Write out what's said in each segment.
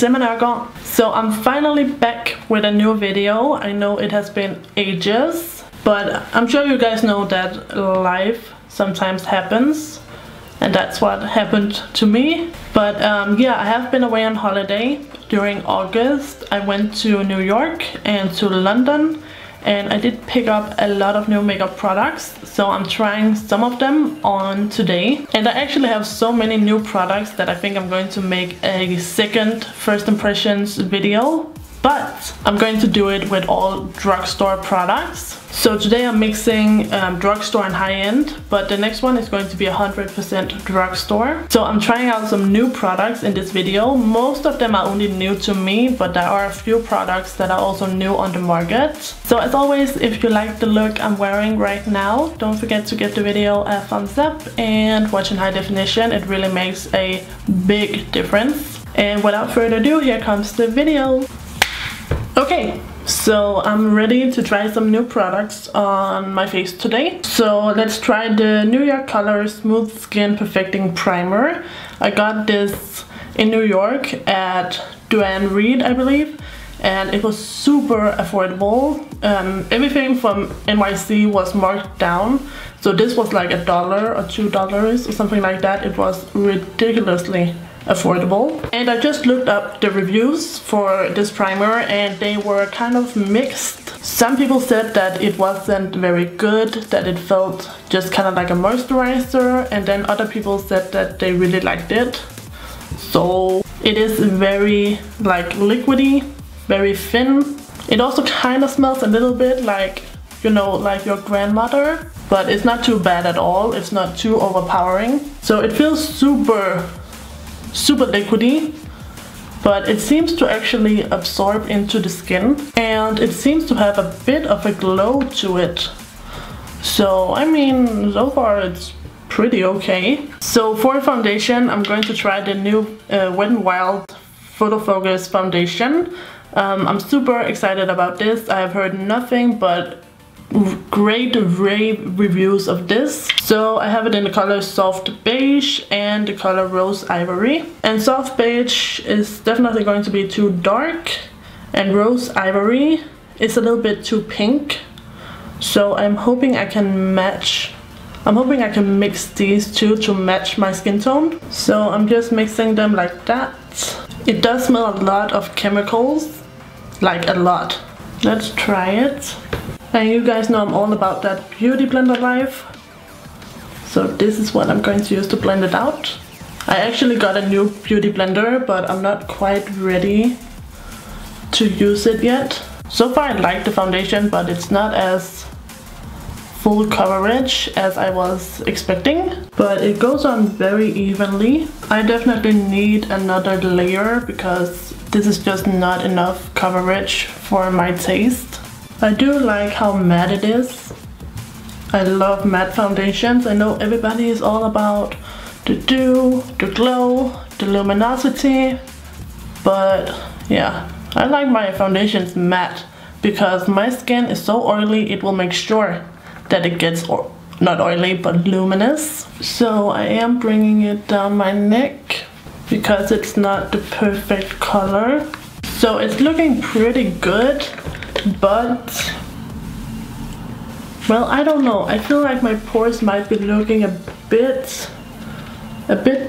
it's Emma Nørgaard. So I'm finally back with a new video. I know it has been ages, but I'm sure you guys know that life sometimes happens, and that's what happened to me. But yeah, I have been away on holiday during August. I went to New York and to London, and I did pick up a lot of new makeup products, so I'm trying some of them on today. And I actually have so many new products that I think I'm going to make a second first impressions video, but I'm going to do it with all drugstore products. So today I'm mixing drugstore and high-end, but the next one is going to be 100% drugstore. So I'm trying out some new products in this video. Most of them are only new to me, but there are a few products that are also new on the market. So as always, if you like the look I'm wearing right now, don't forget to give the video a thumbs up and watch in high definition. It really makes a big difference. And without further ado, here comes the video. Okay, so I'm ready to try some new products on my face today. So let's try the New York Color Smooth Skin Perfecting Primer. I got this in New York at Duane Reade, I believe, and it was super affordable. Everything from NYC was marked down, so this was like $1 or $2 or something like that. It was ridiculously affordable. And I just looked up the reviews for this primer, and they were kind of mixed. Some people said that it wasn't very good, that it felt just kind of like a moisturizer, and then other people said that they really liked it. So it is very like liquidy, very thin. It also kind of smells a little bit like, you know, like your grandmother, but it's not too bad at all. It's not too overpowering. So it feels super liquidy, but it seems to actually absorb into the skin, and it seems to have a bit of a glow to it. So I mean, so far it's pretty okay. So for foundation, I'm going to try the new Wet n Wild Photo Focus foundation. I'm super excited about this. I have heard nothing but great rave reviews of this. So I have it in the color Soft Beige and the color Rose Ivory. And Soft Beige is definitely going to be too dark, and Rose Ivory is a little bit too pink. So I'm hoping I can mix these two to match my skin tone. So I'm just mixing them like that. It does smell a lot of chemicals, like a lot. Let's try it. And you guys know I'm all about that beauty blender life. So this is what I'm going to use to blend it out. I actually got a new beauty blender, but I'm not quite ready to use it yet. So far I like the foundation, but it's not as full coverage as I was expecting. But it goes on very evenly. I definitely need another layer because this is just not enough coverage for my taste. I do like how matte it is. I love matte foundations. I know everybody is all about the dew, the glow, the luminosity, but yeah, I like my foundations matte because my skin is so oily. It will make sure that it gets not oily but luminous. So I am bringing it down my neck because it's not the perfect color. So it's looking pretty good, but well, I don't know. I feel like my pores might be looking a bit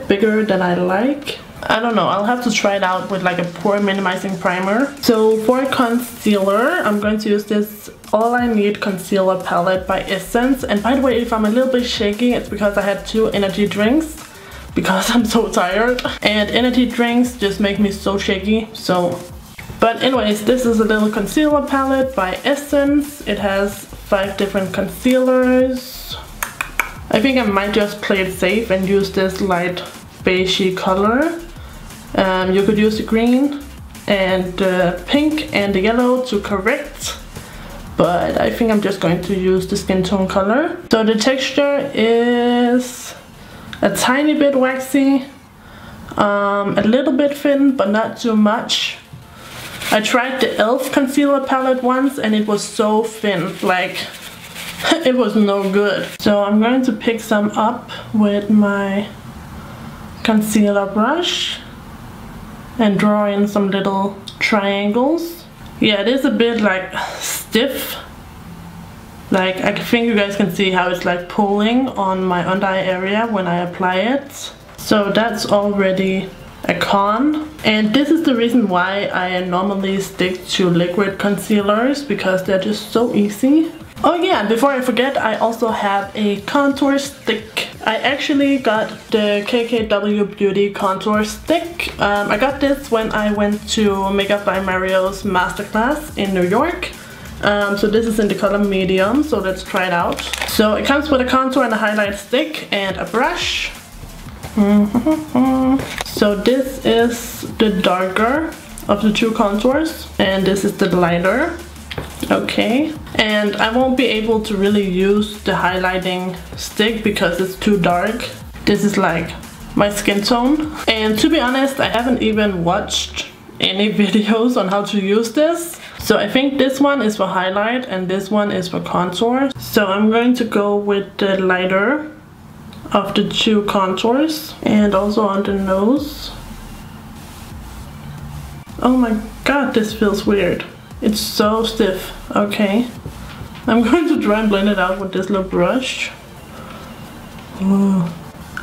bigger than I like. I don't know. I'll have to try it out with like a pore minimizing primer. So for concealer, I'm going to use this All I Need Concealer Palette by Essence. And by the way, if I'm a little bit shaky, it's because I had 2 energy drinks because I'm so tired. And energy drinks just make me so shaky. So, but anyways, this is a little concealer palette by Essence. It has 5 different concealers. I think I might just play it safe and use this light beigey color. You could use the green and the pink and the yellow to correct, but I think I'm just going to use the skin tone color. So the texture is a tiny bit waxy, a little bit thin but not too much. I tried the e.l.f. concealer palette once and it was so thin, like it was no good. So I'm going to pick some up with my concealer brush and draw in some little triangles. Yeah, it is a bit like stiff. Like I think you guys can see how it's like pulling on my under eye area when I apply it. So that's already a con. And this is the reason why I normally stick to liquid concealers, because they're just so easy. Oh yeah, before I forget, I also have a contour stick. I actually got the KKW Beauty contour stick. I got this when I went to Makeup by Mario's masterclass in New York. So this is in the color medium, so let's try it out. So it comes with a contour and a highlight stick and a brush. So this is the darker of the two contours and this is the lighter. Okay, and I won't be able to really use the highlighting stick because it's too dark. This is like my skin tone, and to be honest, I haven't even watched any videos on how to use this. So I think this one is for highlight and this one is for contour. So I'm going to go with the lighter of the two contours and also on the nose. Oh my god, this feels weird. It's so stiff. Okay, I'm going to try and blend it out with this little brush. Ooh.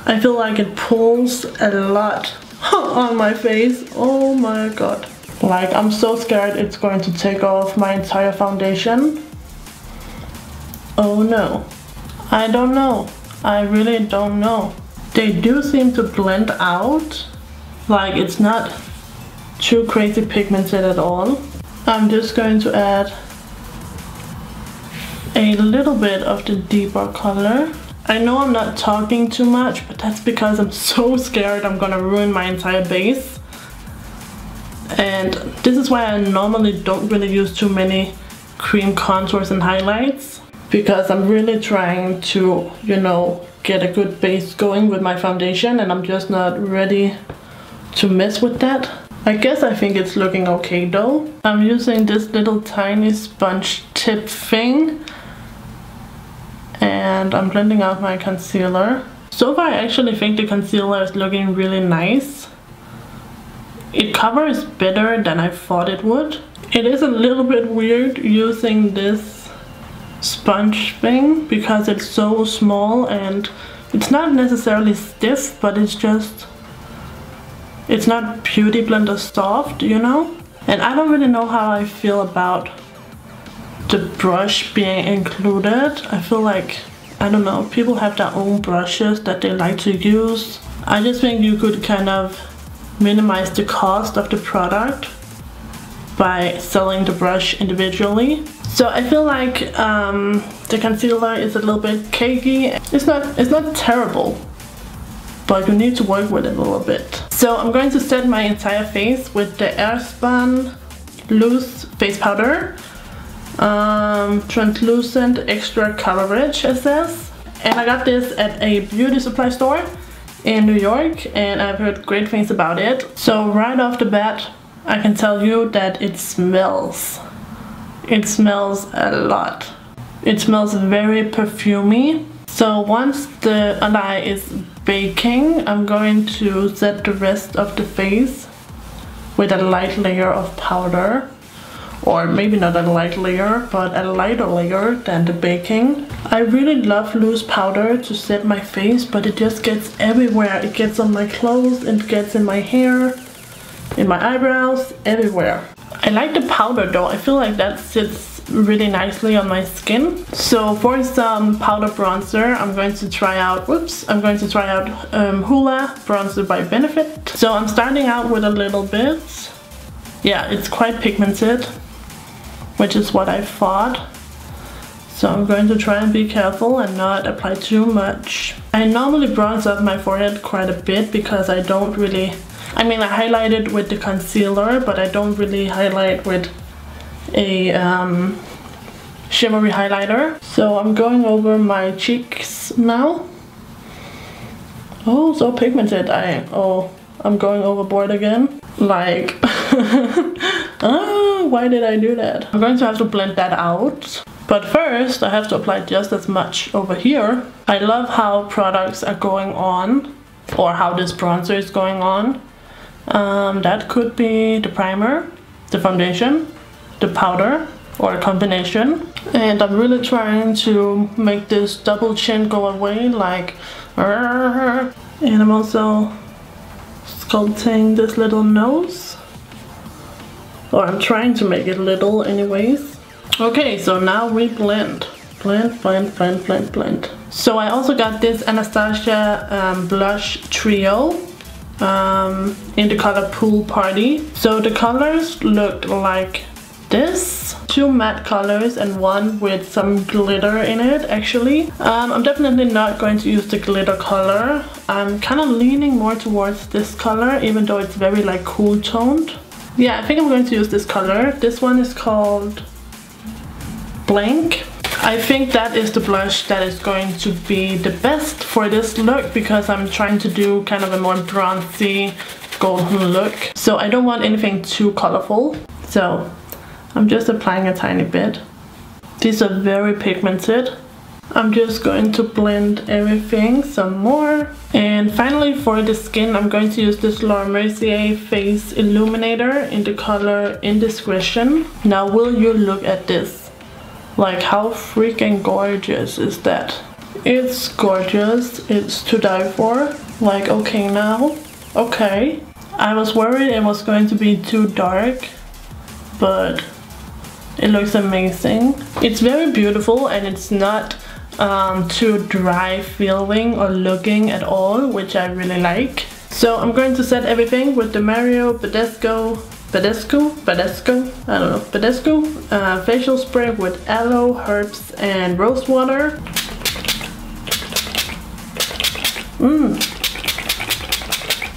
I feel like it pulls a lot on my face. Oh my god. Like, I'm so scared it's going to take off my entire foundation. Oh no. I don't know. I really don't know. They do seem to blend out. Like, it's not too crazy pigmented at all. I'm just going to add a little bit of the deeper color. I know I'm not talking too much, but that's because I'm so scared I'm gonna ruin my entire base. And this is why I normally don't really use too many cream contours and highlights, because I'm really trying to, you know, get a good base going with my foundation, and I'm just not ready to mess with that. I guess I think it's looking okay though. I'm using this little tiny sponge tip thing and I'm blending out my concealer. So far I actually think the concealer is looking really nice. It covers better than I thought it would. It is a little bit weird using this sponge thing because it's so small and it's not necessarily stiff, but it's just, it's not Beauty Blender soft, you know? And I don't really know how I feel about the brush being included. I feel like, I don't know, people have their own brushes that they like to use. I just think you could kind of minimize the cost of the product by selling the brush individually. So I feel like the concealer is a little bit cakey. It's not terrible, but you need to work with it a little bit. So I'm going to set my entire face with the AirSpun loose face powder. Translucent extra coverage, it says. And I got this at a beauty supply store in New York and I've heard great things about it. So right off the bat, I can tell you that it smells. It smells a lot. It smells very perfumey. So once the under eye is baking, I'm going to set the rest of the face with a light layer of powder. Or maybe not a light layer, but a lighter layer than the baking. I really love loose powder to set my face, but it just gets everywhere. It gets on my clothes, it gets in my hair, in my eyebrows, everywhere. I like the powder though. I feel like that sits really nicely on my skin. So for some powder bronzer, I'm going to try out Hoola bronzer by Benefit. So I'm starting out with a little bit. Yeah, it's quite pigmented, which is what I thought. So I'm going to try and be careful and not apply too much. I normally bronze up my forehead quite a bit because I don't really, I mean, I highlight it with the concealer, but I don't really highlight with a shimmery highlighter. So I'm going over my cheeks now. Oh, so pigmented. I'm going overboard again. Like, oh, why did I do that? I'm going to have to blend that out. But first, I have to apply just as much over here. I love how products are going on, or how this bronzer is going on. That could be the primer, the foundation, the powder, or a combination. And I'm really trying to make this double chin go away, like, and I'm also sculpting this little nose, or I'm trying to make it little anyways. Okay, so now we blend. Blend. So I also got this Anastasia blush trio in the color Pool Party. So the colors looked like this. 2 matte colors and 1 with some glitter in it actually. I'm definitely not going to use the glitter color. I'm kind of leaning more towards this color, even though it's very like cool toned. Yeah, I think I'm going to use this color. This one is called Blank. I think that is the blush that is going to be the best for this look, because I'm trying to do kind of a more bronzy golden look. So I don't want anything too colorful. So I'm just applying a tiny bit. These are very pigmented. I'm just going to blend everything some more. And finally for the skin, I'm going to use this Mercier Face Illuminator in the color Indiscretion. Now will you look at this? Like, how freaking gorgeous is that? It's gorgeous. It's to die for. Like, okay now. Okay. I was worried it was going to be too dark, but it looks amazing. It's very beautiful and it's not too dry feeling or looking at all, which I really like. So I'm going to set everything with the Badescu facial spray with aloe, herbs and rosewater.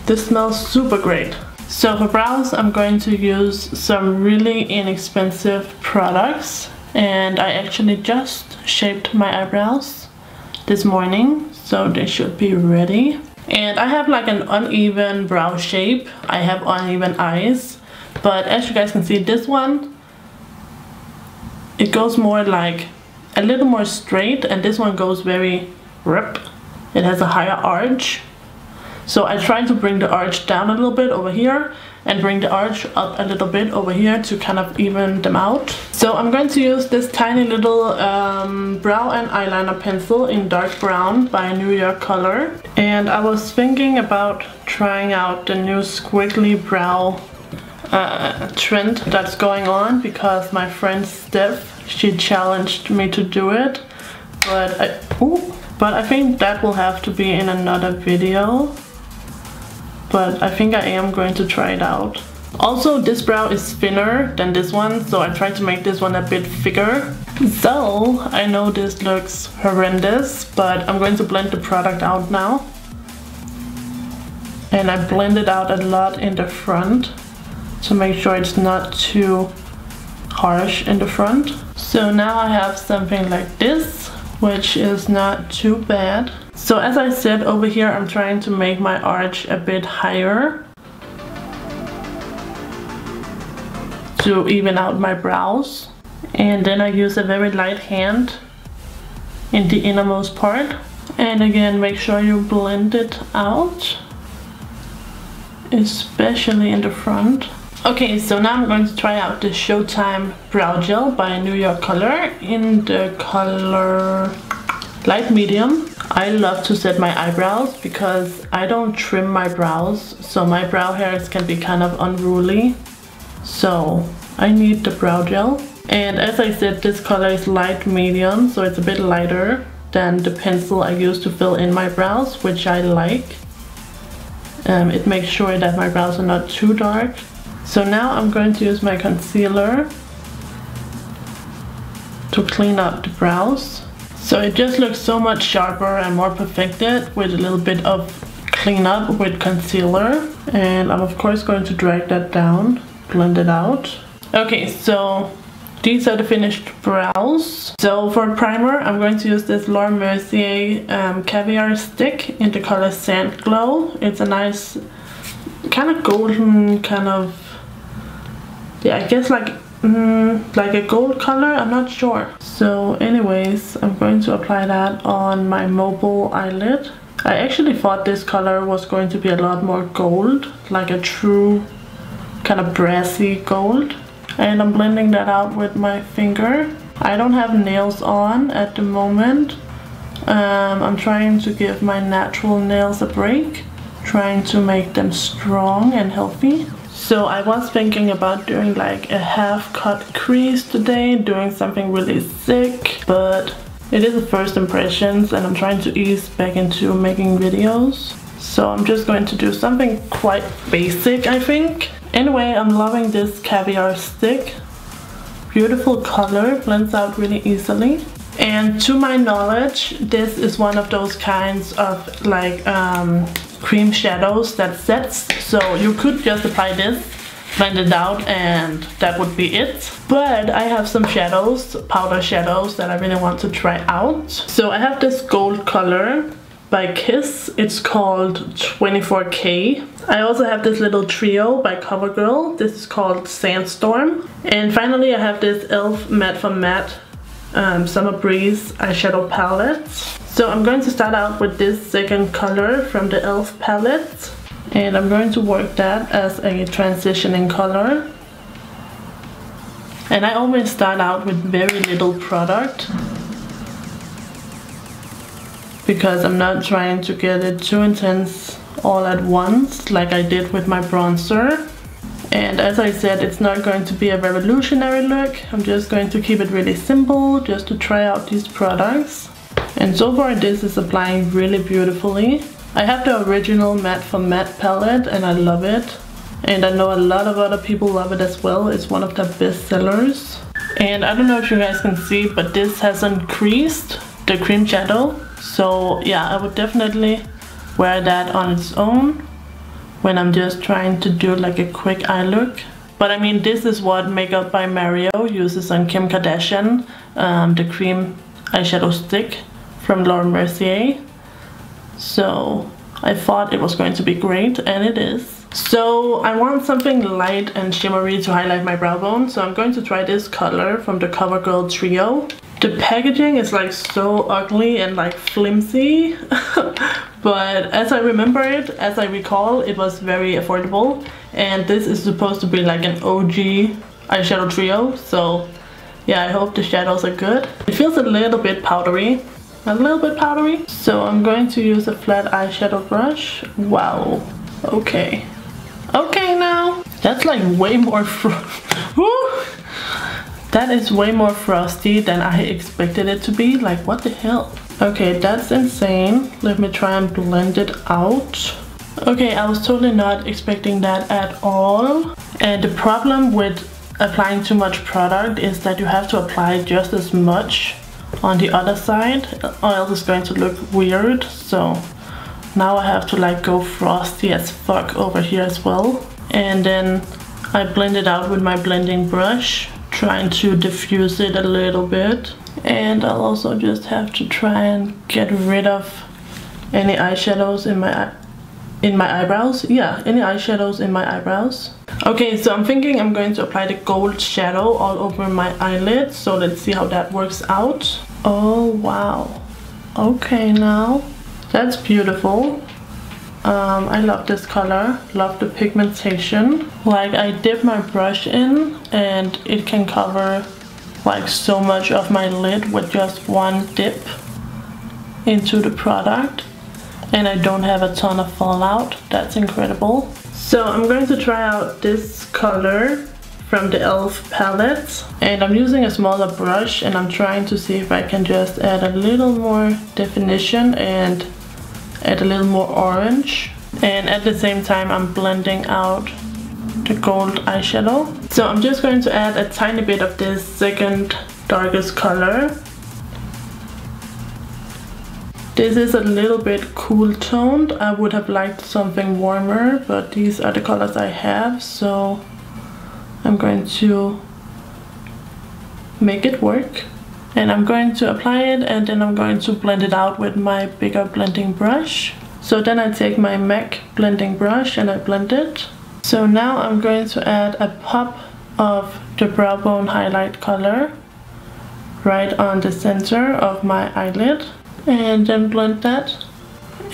This smells super great. So for brows, I'm going to use some really inexpensive products, and I actually just shaped my eyebrows this morning, so they should be ready. And I have like an uneven brow shape. I have uneven eyes. But as you guys can see, this one, it goes more like a little more straight, and this one goes very rip. It has a higher arch. So I try to bring the arch down a little bit over here and bring the arch up a little bit over here to kind of even them out. So I'm going to use this tiny little brow and eyeliner pencil in dark brown by Nørgaard color. And I was thinking about trying out the new squiggly brow trend that's going on, because my friend Steph, she challenged me to do it, but I think that will have to be in another video. But I think I am going to try it out. Also, this brow is thinner than this one, so I tried to make this one a bit thicker. So I know this looks horrendous, but I'm going to blend the product out now. And I blend it out a lot in the front to make sure it's not too harsh in the front. So now I have something like this, which is not too bad. So as I said, over here I'm trying to make my arch a bit higher to even out my brows. And then I use a very light hand in the innermost part. And again, make sure you blend it out, especially in the front. Okay, so now I'm going to try out the Showtime Brow Gel by Nørgaard color in the color light medium. I love to set my eyebrows because I don't trim my brows, so my brow hairs can be kind of unruly. So I need the brow gel. And as I said, this color is light medium, so it's a bit lighter than the pencil I use to fill in my brows, which I like. It makes sure that my brows are not too dark. So now I'm going to use my concealer to clean up the brows. So it just looks so much sharper and more perfected with a little bit of cleanup with concealer. And I'm of course going to drag that down, blend it out. Okay, so these are the finished brows. So for primer, I'm going to use this Mercier Caviar stick in the color Sandglow. It's a nice kind of golden kind of, yeah, I guess like a gold color, I'm not sure. So anyways, I'm going to apply that on my mobile eyelid. I actually thought this color was going to be a lot more gold, like a true kind of brassy gold. And I'm blending that out with my finger. I don't have nails on at the moment. I'm trying to give my natural nails a break, trying to make them strong and healthy. So I was thinking about doing like a half cut crease today, doing something really thick, but it is the first impressions and I'm trying to ease back into making videos. So I'm just going to do something quite basic, I think. Anyway, I'm loving this Caviar stick. Beautiful color, blends out really easily. And to my knowledge, this is one of those kinds of like cream shadows that sets. So you could just apply this, blend it out, and that would be it. But I have some shadows, powder shadows, that I really want to try out. So I have this gold color by Kiss. It's called 24K. I also have this little trio by CoverGirl. This is called Sandstorm. And finally I have this e.l.f. Matte for Matte Summer Breeze eyeshadow palette. So I'm going to start out with this second color from the e.l.f. palette. And I'm going to work that as a transitioning color. And I always start out with very little product, because I'm not trying to get it too intense all at once like I did with my bronzer. And as I said, it's not going to be a revolutionary look. I'm just going to keep it really simple just to try out these products. And so far this is applying really beautifully. I have the original Matte for Matte palette and I love it. And I know a lot of other people love it as well. It's one of the best sellers. And I don't know if you guys can see, but this hasn't creased the cream shadow. So yeah, I would definitely wear that on its own when I'm just trying to do like a quick eye look. But I mean, this is what Makeup by Mercier uses on Kim Kardashian, the cream eyeshadow stick from Laura Mercier. So I thought it was going to be great, and it is. So I want something light and shimmery to highlight my brow bone, so I'm going to try this color from the CoverGirl trio. The packaging is like so ugly and like flimsy, but as I remember it, as I recall, it was very affordable. And this is supposed to be like an OG eyeshadow trio, so yeah, I hope the shadows are good. It feels a little bit powdery. So I'm going to use a flat eyeshadow brush. Wow. Okay. Okay now. That's like way more that is way more frosty than I expected it to be. Like, what the hell? Okay, that's insane. Let me try and blend it out. Okay, I was totally not expecting that at all. And the problem with applying too much product is that you have to apply just as much on the other side, or else it's going to look weird. So now I have to like go frosty as fuck over here as well. And then I blend it out with my blending brush, trying to diffuse it a little bit. And I'll also just have to try and get rid of any eyeshadows in my eyebrows. Yeah, any eyeshadows in my eyebrows. Okay, so I'm thinking I'm going to apply the gold shadow all over my eyelid. So let's see how that works out. Oh wow. Okay now. That's beautiful. I love this color, love the pigmentation. Like, I dip my brush in and it can cover like so much of my lid with just one dip into the product, and I don't have a ton of fallout. That's incredible. So I'm going to try out this color from the e.l.f. palette, and I'm using a smaller brush and I'm trying to see if I can just add a little more definition and add a little more orange, and at the same time I'm blending out the gold eyeshadow. So I'm just going to add a tiny bit of this second darkest color. This is a little bit cool toned. I would have liked something warmer, but these are the colors I have, so I'm going to make it work. And I'm going to apply it, and then I'm going to blend it out with my bigger blending brush. So then I take my MAC blending brush and I blend it. So now I'm going to add a pop of the brow bone highlight color right on the center of my eyelid, and then blend that.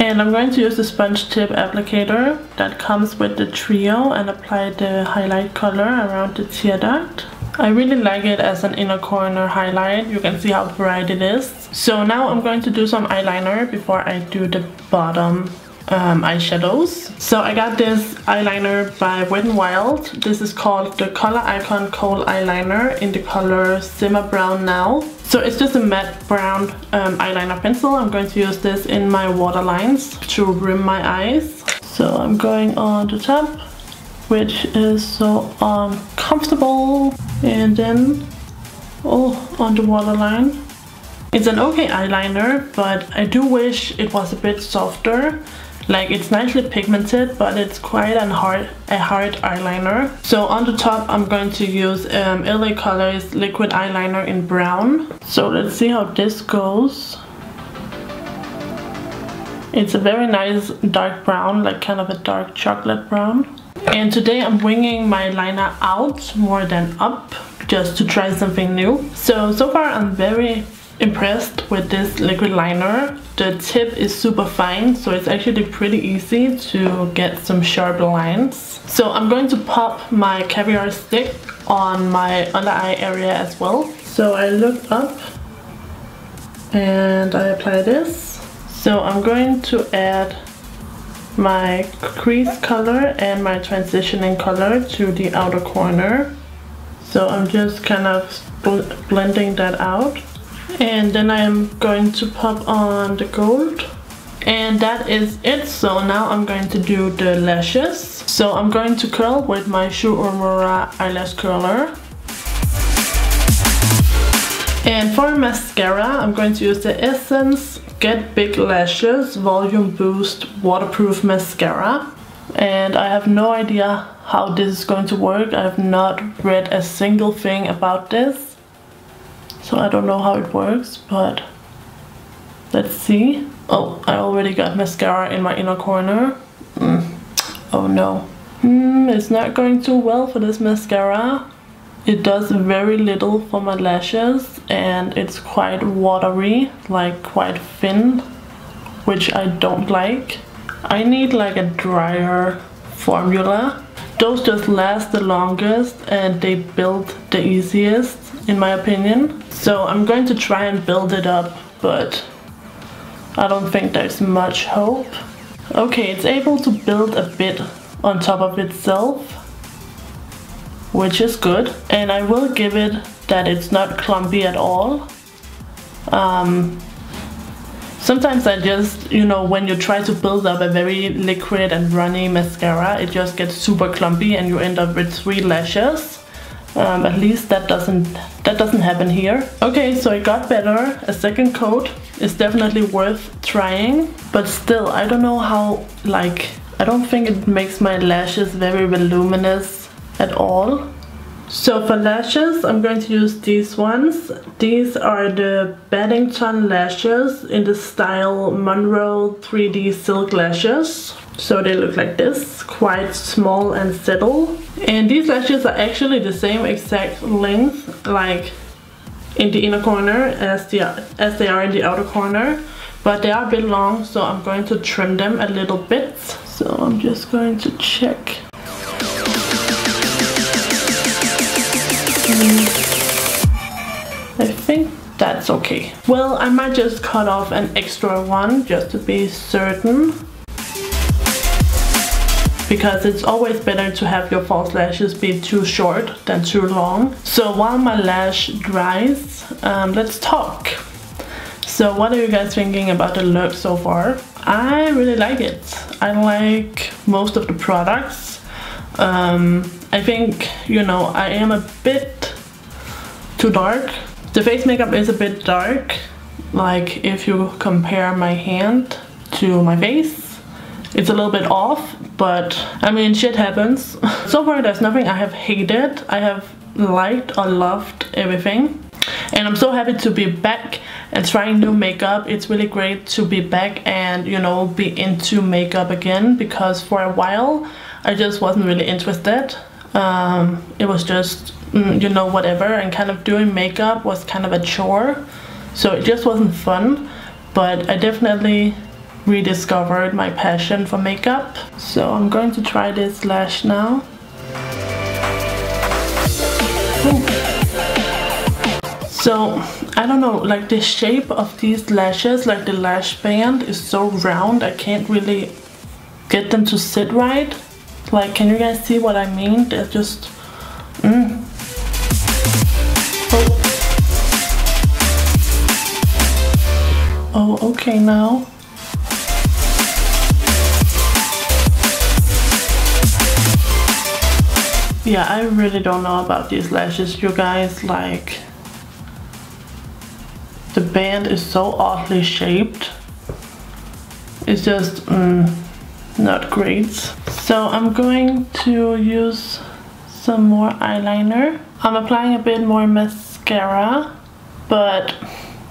And I'm going to use the sponge tip applicator that comes with the trio and apply the highlight color around the tear duct. I really like it as an inner corner highlight. You can see how bright it is. So now I'm going to do some eyeliner before I do the bottom eyeshadows. So I got this eyeliner by Wet n Wild. This is called the Color Icon Kohl Eyeliner in the color Simmer Brown Now. So it's just a matte brown eyeliner pencil. I'm going to use this in my waterlines to rim my eyes. So I'm going on the top, which is so uncomfortable, and then on the waterline. It's an okay eyeliner, but I do wish it was a bit softer. Like, it's nicely pigmented, but it's quite a hard eyeliner. So on the top I'm going to use LA Colors liquid eyeliner in brown. So let's see how this goes. It's a very nice dark brown, like kind of a dark chocolate brown. And today I'm winging my liner out more than up, just to try something new. So far I'm very impressed with this liquid liner. The tip is super fine, so it's actually pretty easy to get some sharp lines. So I'm going to pop my Caviar stick on my under eye area as well. So I look up and I apply this. So I'm going to add my crease color and my transitioning color to the outer corner. So I'm just kind of blending that out. And then I am going to pop on the gold. And that is it. So now I'm going to do the lashes. So I'm going to curl with my Shu Uemura eyelash curler. And for mascara, I'm going to use the Essence Get Big Lashes Volume Boost Waterproof Mascara. And I have no idea how this is going to work. I have not read a single thing about this. So I don't know how it works, but let's see. Oh, I already got mascara in my inner corner. Oh no. It's not going too well for this mascara. It does very little for my lashes and it's quite watery, like quite thin, which I don't like. I need like a drier formula. Those just last the longest and they build the easiest, in my opinion. So I'm going to try and build it up, but I don't think there's much hope. Okay, it's able to build a bit on top of itself, which is good. And I will give it that it's not clumpy at all. Sometimes I just, you know, when you try to build up a very liquid and runny mascara, it just gets super clumpy and you end up with 3 lashes. At least that doesn't happen here. Okay, so it got better. A second coat is definitely worth trying, but still I don't know how, like, I don't think it makes my lashes very voluminous at all. So for lashes, I'm going to use these ones. These are the Baddington lashes in the style Monroe 3D Silk Lashes. So they look like this, quite small and subtle. And these lashes are actually the same exact length, like in the inner corner as they are in the outer corner. But they are a bit long, so I'm going to trim them a little bit. So I'm just going to check. I think that's okay. Well, I might just cut off an extra one just to be certain, because it's always better to have your false lashes be too short than too long. So while my lash dries, let's talk. So what are you guys thinking about the look so far? I really like it. I like most of the products. I think, you know, I am a bit too dark. The face makeup is a bit dark, like if you compare my hand to my face, it's a little bit off, but I mean, shit happens. So far there's nothing I have hated. I have liked or loved everything, and I'm so happy to be back and trying new makeup. It's really great to be back and, you know, be into makeup again, because for a while I just wasn't really interested. It was just, you know, whatever, and kind of doing makeup was kind of a chore, so it just wasn't fun. But I definitely rediscovered my passion for makeup. So I'm going to try this lash now. Ooh. So I don't know, like the shape of these lashes, like the lash band is so round, I can't really get them to sit right. Like, can you guys see what I mean? They're just Oh, okay now. Yeah, I really don't know about these lashes, you guys. Like, the band is so oddly shaped. It's just not great. So I'm going to use some more eyeliner. I'm applying a bit more mascara, but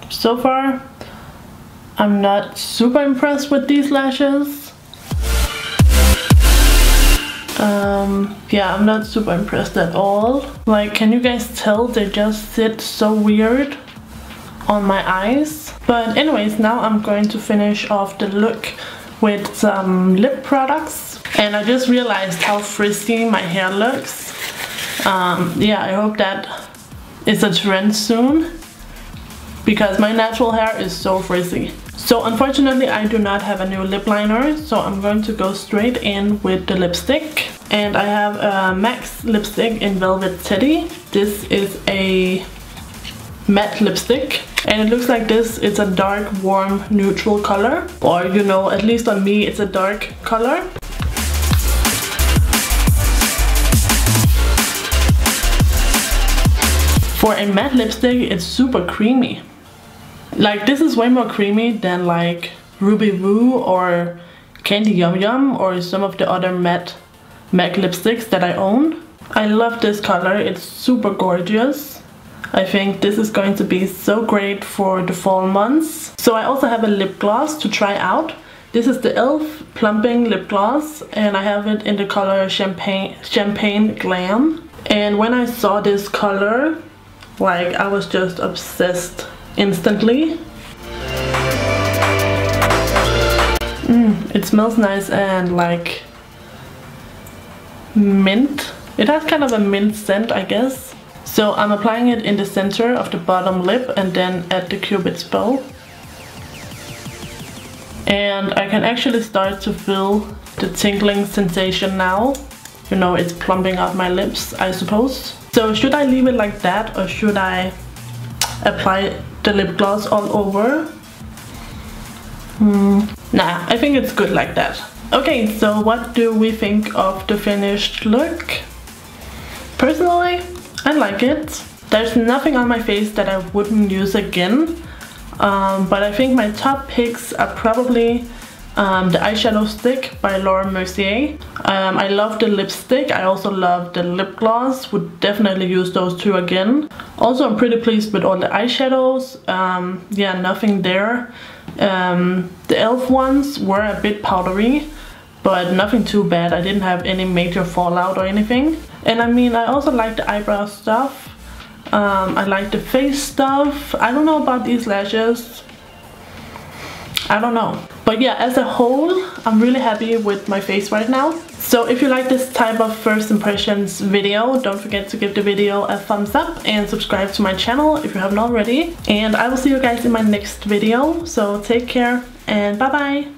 so far I'm not super impressed with these lashes. Yeah, I'm not super impressed at all. Like, can you guys tell they just sit so weird on my eyes? But anyways, now I'm going to finish off the look with some lip products. And I just realized how frizzy my hair looks. Yeah, I hope that is a trend soon, because my natural hair is so frizzy. So unfortunately I do not have a new lip liner, so I'm going to go straight in with the lipstick. And I have a MAC lipstick in Velvet Teddy. This is a matte lipstick, and it looks like this. It's a dark, warm, neutral color, or you know, at least on me it's a dark color. For a matte lipstick, it's super creamy. Like, this is way more creamy than like Ruby Woo or Candy Yum Yum or some of the other matte MAC lipsticks that I own. I love this color, it's super gorgeous. I think this is going to be so great for the fall months. So I also have a lip gloss to try out. This is the e.l.f. Plumping Lip Gloss, and I have it in the color Champagne Glam. And when I saw this color, like, I was just obsessed instantly. It smells nice and like mint. It has kind of a mint scent, I guess. So I'm applying it in the center of the bottom lip and then at the cupid's bow. And I can actually start to feel the tingling sensation now. You know, it's plumping up my lips, I suppose. So should I leave it like that, or should I apply the lip gloss all over? Nah, I think it's good like that. Okay, so what do we think of the finished look? Personally, I like it. There's nothing on my face that I wouldn't use again. But I think my top picks are probably the eyeshadow stick by Mercier. I love the lipstick. I also love the lip gloss. Would definitely use those two again. Also, I'm pretty pleased with all the eyeshadows. Yeah, nothing there. The e.l.f. ones were a bit powdery, but nothing too bad. I didn't have any major fallout or anything. And I mean, I also like the eyebrow stuff. I like the face stuff. I don't know about these lashes. I don't know. But yeah, as a whole, I'm really happy with my face right now. So if you like this type of first impressions video, don't forget to give the video a thumbs up and subscribe to my channel if you haven't already. And I will see you guys in my next video. So take care and bye bye.